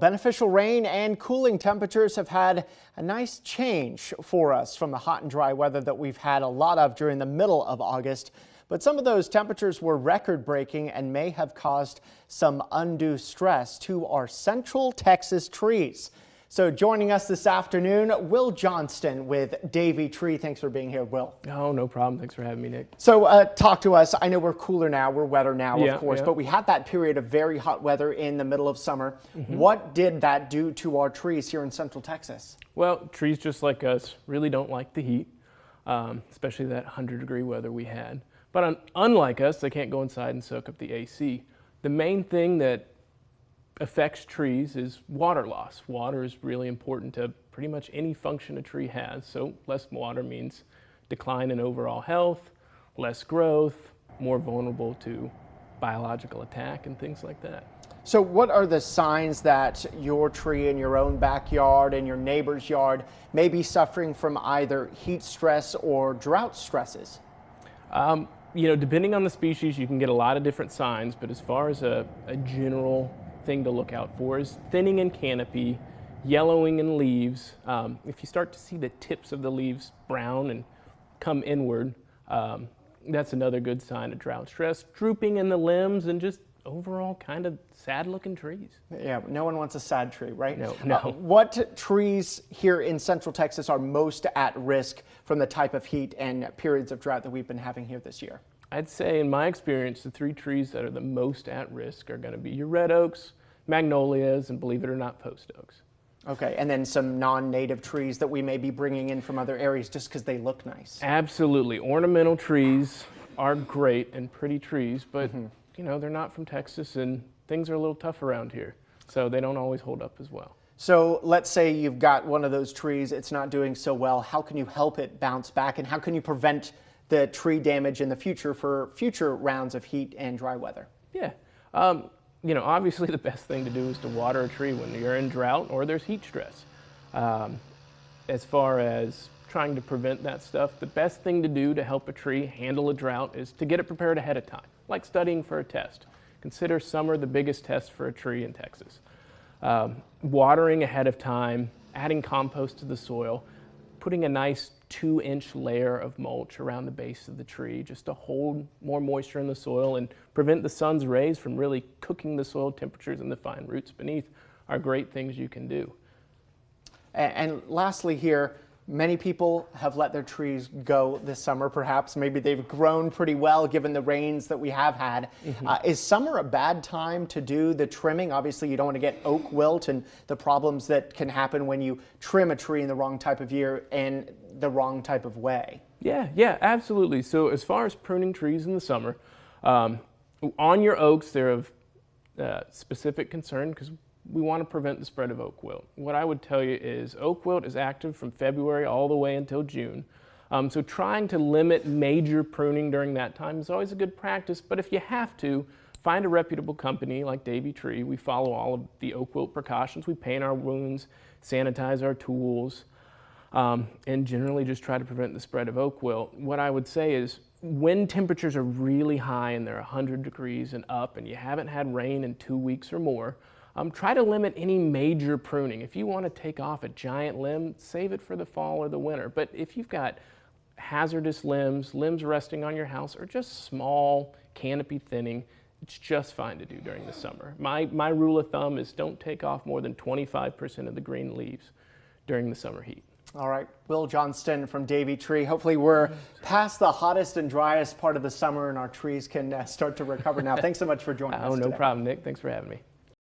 Beneficial rain and cooling temperatures have had a nice change for us from the hot and dry weather that we've had a lot of during the middle of August. But some of those temperatures were record-breaking and may have caused some undue stress to our Central Texas trees. So joining us this afternoon, Will Johnston with Davey Tree. Thanks for being here, Will. Oh, no problem. Thanks for having me, Nick. So talk to us. I know we're cooler now, we're wetter now, of course, yeah. but we had that period of very hot weather in the middle of summer. What did that do to our trees here in Central Texas? Well, trees just like us really don't like the heat, especially that 100-degree weather we had. But unlike us, they can't go inside and soak up the AC. The main thing that affects trees is water loss. Water is really important to pretty much any function a tree has. So less water means decline in overall health, less growth, more vulnerable to biological attack and things like that. So what are the signs that your tree in your own backyard and your neighbor's yard may be suffering from either heat stress or drought stresses? Depending on the species, you can get a lot of different signs, but as far as a general thing to look out for is thinning in canopy, yellowing in leaves. If you start to see the tips of the leaves brown and come inward, that's another good sign of drought stress. Drooping in the limbs and just overall kind of sad looking trees. Yeah, no one wants a sad tree, right? No. What trees here in Central Texas are most at risk from the type of heat and periods of drought that we've been having here this year? I'd say in my experience, the three trees that are the most at risk are going to be your red oaks, magnolias, and believe it or not, post oaks. Okay, and then some non-native trees that we may be bringing in from other areas just because they look nice. Absolutely. Ornamental trees are great and pretty trees, but they're not from Texas and things are a little tough around here. So they don't always hold up as well. So let's say you've got one of those trees, it's not doing so well. How can you help it bounce back, and how can you prevent the tree damage in the future for future rounds of heat and dry weather? Yeah. Obviously the best thing to do is to water a tree when you're in drought or there's heat stress. As far as trying to prevent that stuff, the best thing to do to help a tree handle a drought is to get it prepared ahead of time, like studying for a test. Consider summer the biggest test for a tree in Texas. Watering ahead of time, adding compost to the soil, putting a nice 2-inch layer of mulch around the base of the tree just to hold more moisture in the soil and prevent the sun's rays from really cooking the soil temperatures and the fine roots beneath are great things you can do. And lastly here, many people have let their trees go this summer, perhaps. Maybe they've grown pretty well given the rains that we have had. Is summer a bad time to do the trimming? Obviously, you don't want to get oak wilt and the problems that can happen when you trim a tree in the wrong type of year and the wrong type of way. Yeah, absolutely. So as far as pruning trees in the summer, on your oaks, they're of specific concern because we want to prevent the spread of oak wilt. What I would tell you is oak wilt is active from February all the way until June. So trying to limit major pruning during that time is always a good practice, but if you have to, find a reputable company like Davey Tree. We follow all of the oak wilt precautions. We paint our wounds, sanitize our tools, and generally just try to prevent the spread of oak wilt. What I would say is when temperatures are really high and they're 100 degrees and up and you haven't had rain in 2 weeks or more, try to limit any major pruning. If you want to take off a giant limb, save it for the fall or the winter. But if you've got hazardous limbs resting on your house, or just small canopy thinning, it's just fine to do during the summer. My rule of thumb is don't take off more than 25% of the green leaves during the summer heat. All right, Will Johnston from Davey Tree. Hopefully we're past the hottest and driest part of the summer and our trees can start to recover now. Thanks so much for joining us today. No problem, Nick. Thanks for having me.